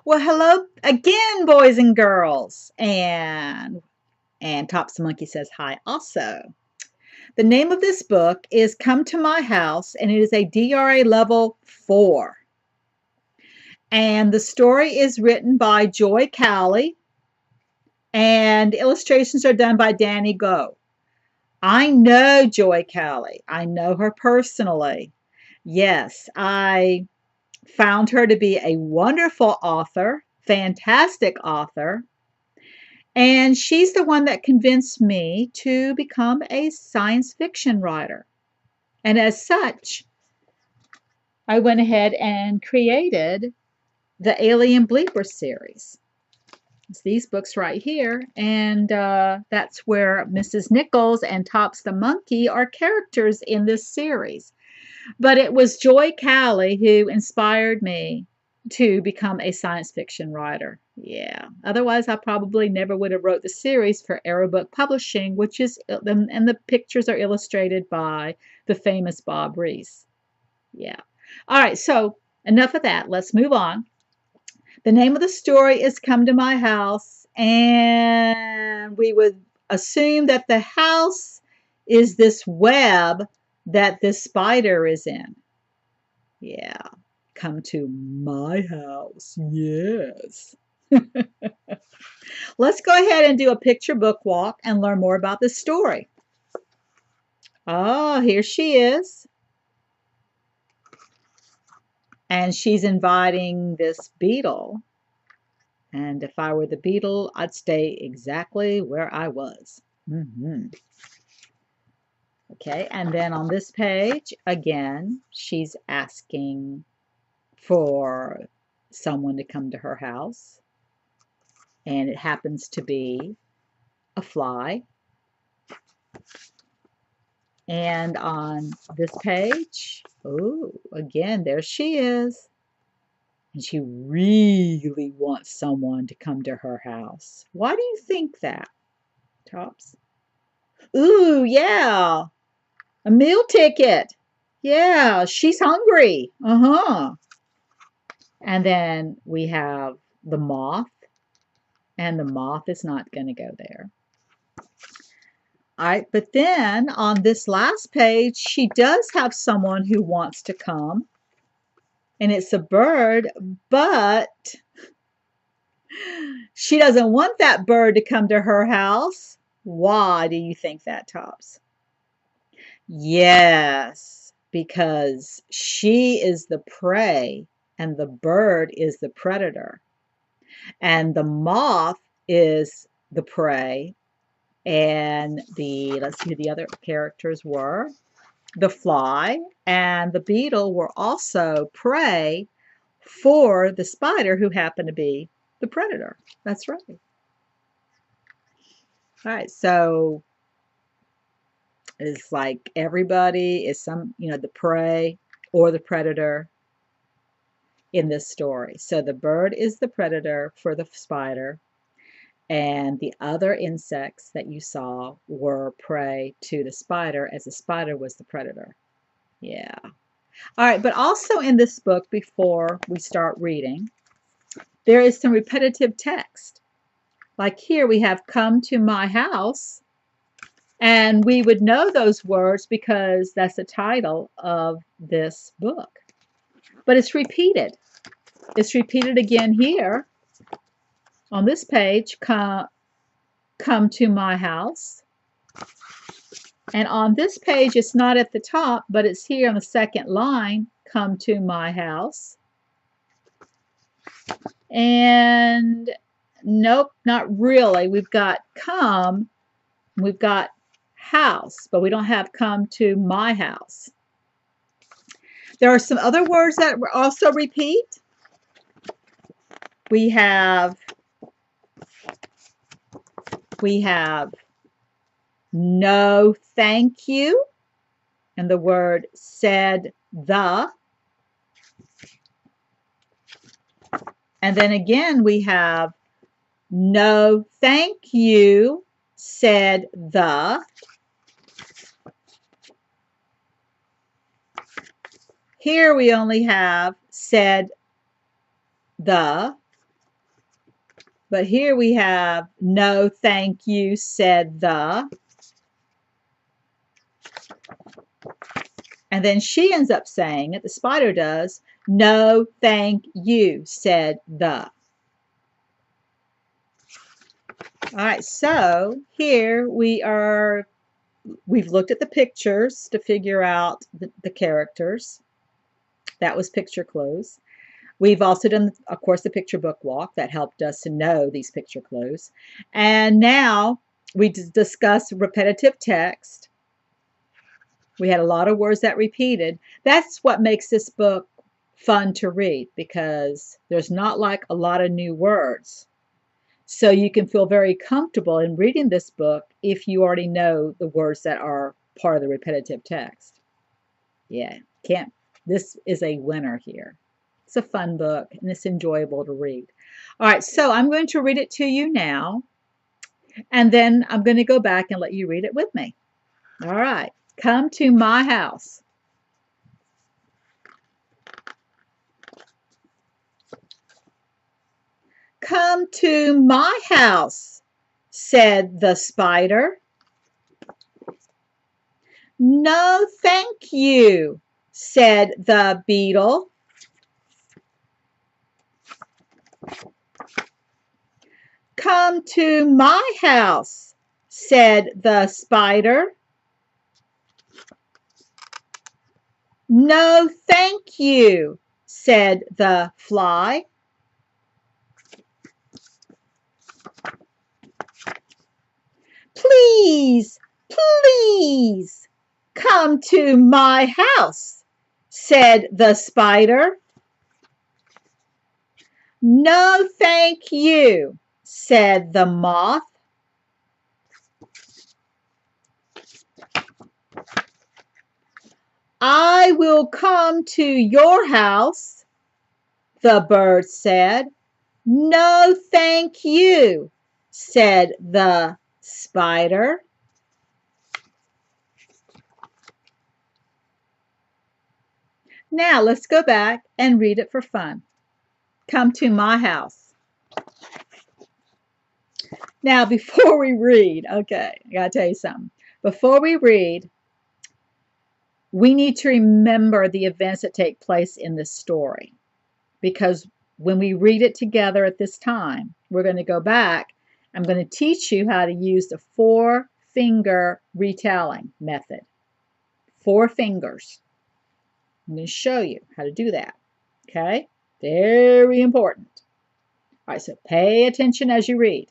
Well, hello again, boys and girls. And Tops the Monkey says hi also. The name of this book is Come to My House, and it is a DRA level 4. And the story is written by Joy Cowley, and illustrations are done by Danny Go. I know Joy Cowley. I know her personally. Yes, I found her to be a wonderful author, fantastic author. And she's the one that convinced me to become a science fiction writer. And as such, I went ahead and created the Alien Bleeper series. It's these books right here. And that's where Mrs. Nichols and Tops the Monkey are characters in this series. But it was Joy Cowley who inspired me to become a science fiction writer. Yeah. Otherwise, I probably never would have wrote the series for Arrow Book Publishing, which is, and the pictures are illustrated by the famous Bob Reese. Yeah. All right. So enough of that. Let's move on. The name of the story is Come to My House, and we would assume that the house is this web that this spider is in. Yeah. Come to my house. Yes. Let's go ahead and do a picture book walk and learn more about this story. Oh, here she is. And she's inviting this beetle. And if I were the beetle, I'd stay exactly where I was. Okay, and then on this page, again, she's asking for someone to come to her house. And it happens to be a fly. And on this page, oh, again, there she is. And she really wants someone to come to her house. Why do you think that, Tops? Ooh, yeah, a meal ticket. Yeah, she's hungry. Uh-huh. And then we have the moth, and the moth is not going to go there. All right, but then on this last page, she does have someone who wants to come, and it's a bird, but she doesn't want that bird to come to her house. Why do you think that, Tops? Yes, because she is the prey and the bird is the predator. And the moth is the prey, and let's see who the other characters were. The fly and the beetle were also prey for the spider, who happened to be the predator. That's right. All right, so it's like everybody is the prey or the predator in this story. So the bird is the predator for the spider, and the other insects that you saw were prey to the spider, as the spider was the predator. Yeah. All right, but also in this book, before we start reading, there is some repetitive text. Like here we have come to my house, and we would know those words because that's the title of this book. But it's repeated. It's repeated again here on this page, come to my house. And on this page, it's not at the top, but it's here on the second line, come to my house. And nope, not really. We've got come, we've got house, but we don't have come to my house. There are some other words that also repeat. We have no thank you, and the word said the. And then again, we have no thank you, said the. Here we only have said the. But here we have, no, thank you, said the. And then she ends up saying it, the spider does, no, thank you, said the. All right, so here we've looked at the pictures to figure out the characters. That was picture clues. We've also done, of course, the picture book walk that helped us to know these picture clues. And now we discussed repetitive text. We had a lot of words that repeated. That's what makes this book fun to read, because there's not like a lot of new words. So you can feel very comfortable in reading this book if you already know the words that are part of the repetitive text. Yeah, this is a winner here. It's a fun book and it's enjoyable to read. All right, so I'm going to read it to you now, and then I'm going to go back and let you read it with me. All right, come to my house. Come to my house, said the spider. No, thank you, said the beetle. Come to my house, said the spider. No, thank you, said the fly. Please, please, come to my house, said the spider. No, thank you, said the moth. I will come to your house, the bird said. No, thank you, said the spider. Now let's go back and read it for fun. Come to my house. Now, before we read, okay, I gotta tell you something. Before we read, we need to remember the events that take place in this story, because when we read it together at this time, we're going to go back. I'm going to teach you how to use the 4-finger retelling method. 4 fingers. I'm going to show you how to do that. Okay? Very important. All right, so pay attention as you read.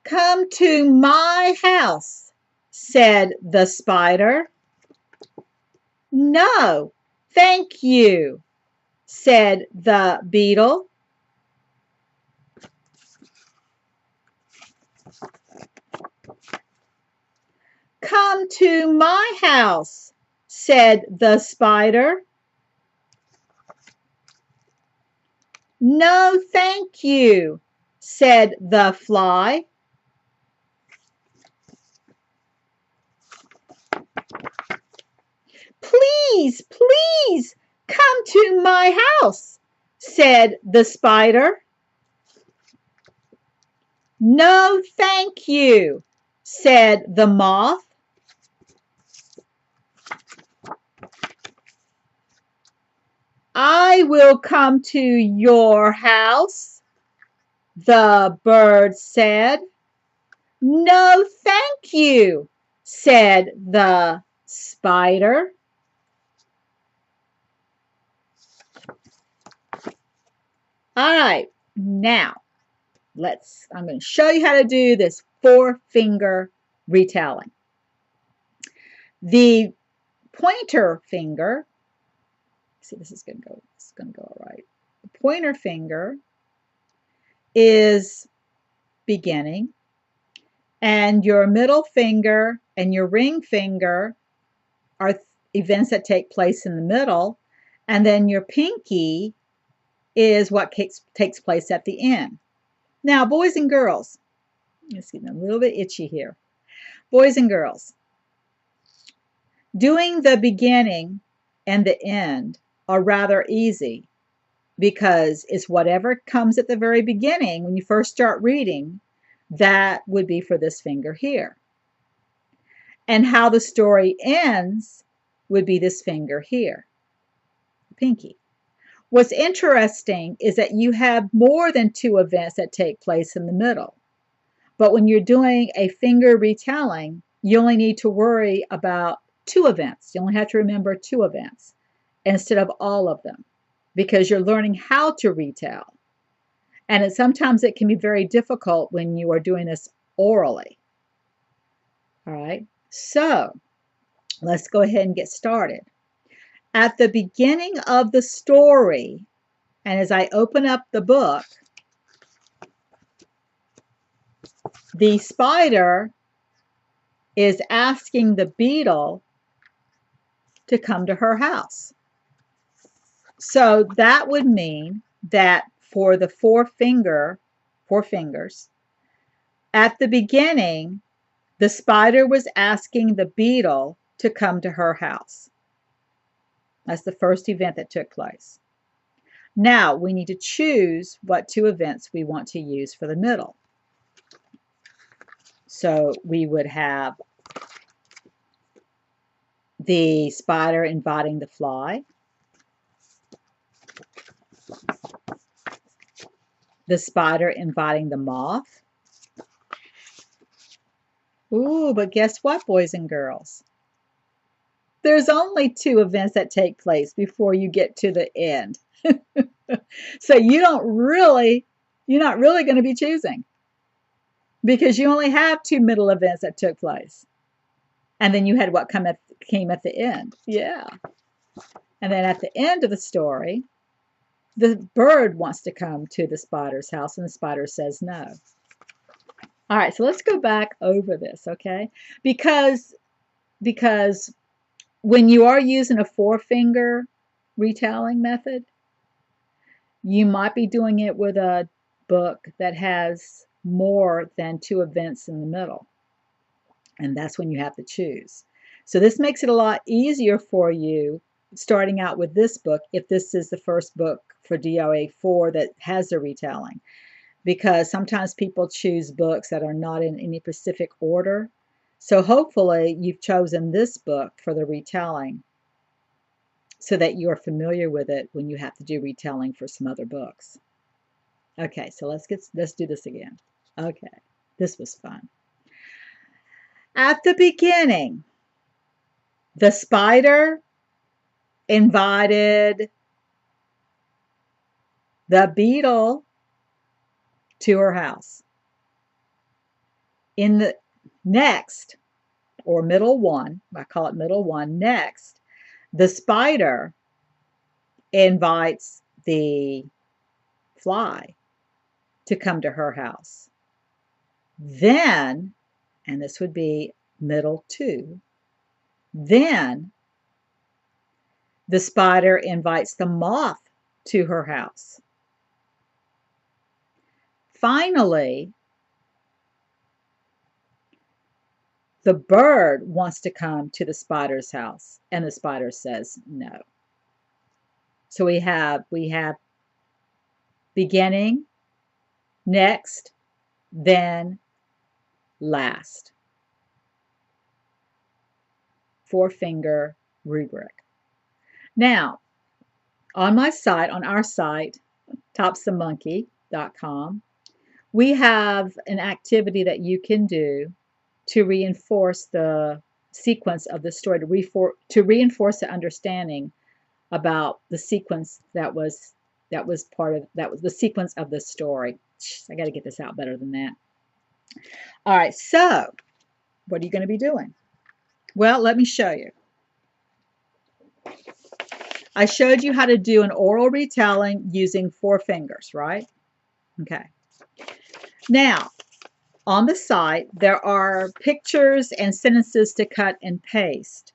Come to my house, said the spider. No, thank you, said the beetle. Come to my house, said the spider. No, thank you, said the fly. Please, please, come to my house, said the spider. No, thank you, said the moth. I will come to your house, the bird said. No, thank you, said the spider. All right, now I'm going to show you how to do this 4-finger retelling. The pointer finger, see, this is going to go all right. The pointer finger is beginning, and your middle finger and your ring finger are events that take place in the middle, and then your pinky is what takes place at the end. Now, boys and girls, it's getting a little bit itchy here. Boys and girls, doing the beginning and the end are rather easy because it's whatever comes at the very beginning when you first start reading, that would be for this finger here. And how the story ends would be this finger here, the pinky. What's interesting is that you have more than 2 events that take place in the middle. But when you're doing a finger retelling, you only need to worry about 2 events. You only have to remember 2 events instead of all of them because you're learning how to retell. And sometimes it can be very difficult when you are doing this orally. All right, so let's go ahead and get started. At the beginning of the story, and as I open up the book, the spider is asking the beetle to come to her house. So that would mean that for the 4 fingers, at the beginning, the spider was asking the beetle to come to her house. That's the first event that took place. Now we need to choose what 2 events we want to use for the middle. So we would have the spider inviting the fly, the spider inviting the moth. Ooh, but guess what, boys and girls? There's only 2 events that take place before you get to the end. So you're not really going to be choosing because you only have 2 middle events that took place. And then you had what came at the end. Yeah. And then at the end of the story, the bird wants to come to the spider's house and the spider says no. All right, so let's go back over this, okay? Because when you are using a 4-finger retelling method, you might be doing it with a book that has more than 2 events in the middle. And that's when you have to choose. So this makes it a lot easier for you starting out with this book if this is the first book for DRA 4 that has a retelling. Because sometimes people choose books that are not in any specific order. So hopefully you've chosen this book for the retelling so that you are familiar with it when you have to do retelling for some other books. Okay, so let's do this again. Okay, this was fun. At the beginning, the spider invited the beetle to her house. In the next, or middle 1, I call it middle 1, next, the spider invites the fly to come to her house. Then, and this would be middle 2, then the spider invites the moth to her house. Finally, the bird wants to come to the spider's house, and the spider says no. So we have beginning, next, then, last. 4-finger rubric. Now, on my site, on our site, topsomemonkey.com, we have an activity that you can do to reinforce the sequence of the story, to reinforce the understanding about the sequence that was the sequence of the story. I got to get this out better than that. All right, so what are you going to be doing? Well, let me show you. I showed you how to do an oral retelling using 4 fingers, right? Okay. Now, on the site, there are pictures and sentences to cut and paste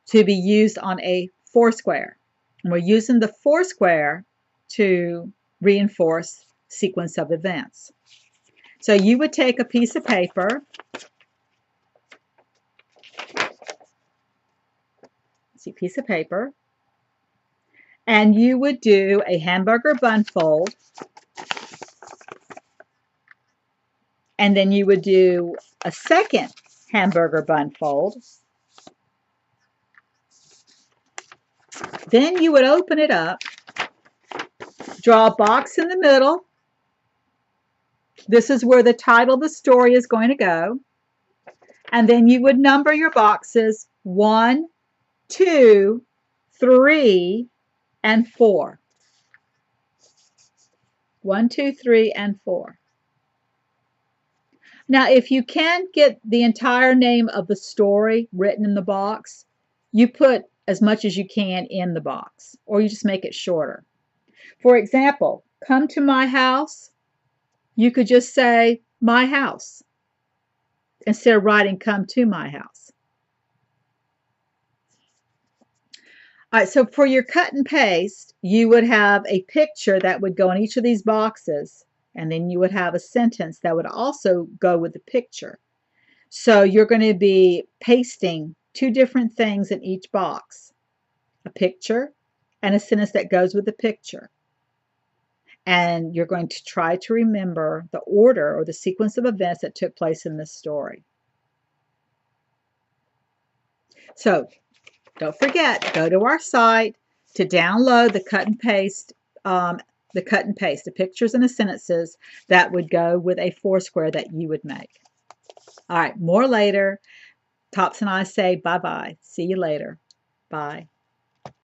to be used on a 4-square. And we're using the 4-square to reinforce sequence of events. So you would take a piece of paper, piece of paper, And you would do a hamburger bun fold, and then you would do a second hamburger bun fold. Then you would open it up, draw a box in the middle. This is where the title of the story is going to go. And then you would number your boxes 1, 2, 3, and 4. 1, 2, 3, and 4. Now, if you can't get the entire name of the story written in the box, you put as much as you can in the box, or you just make it shorter. For example, come to my house, you could just say my house instead of writing come to my house. All right, so for your cut and paste, you would have a picture that would go in each of these boxes, and then you would have a sentence that would also go with the picture. So you're going to be pasting 2 different things in each box, a picture and a sentence that goes with the picture. And you're going to try to remember the order or the sequence of events that took place in this story. So don't forget, go to our site to download the cut and paste, the pictures and the sentences that would go with a foursquare that you would make. All right, more later. Tops and I say bye-bye. See you later. Bye.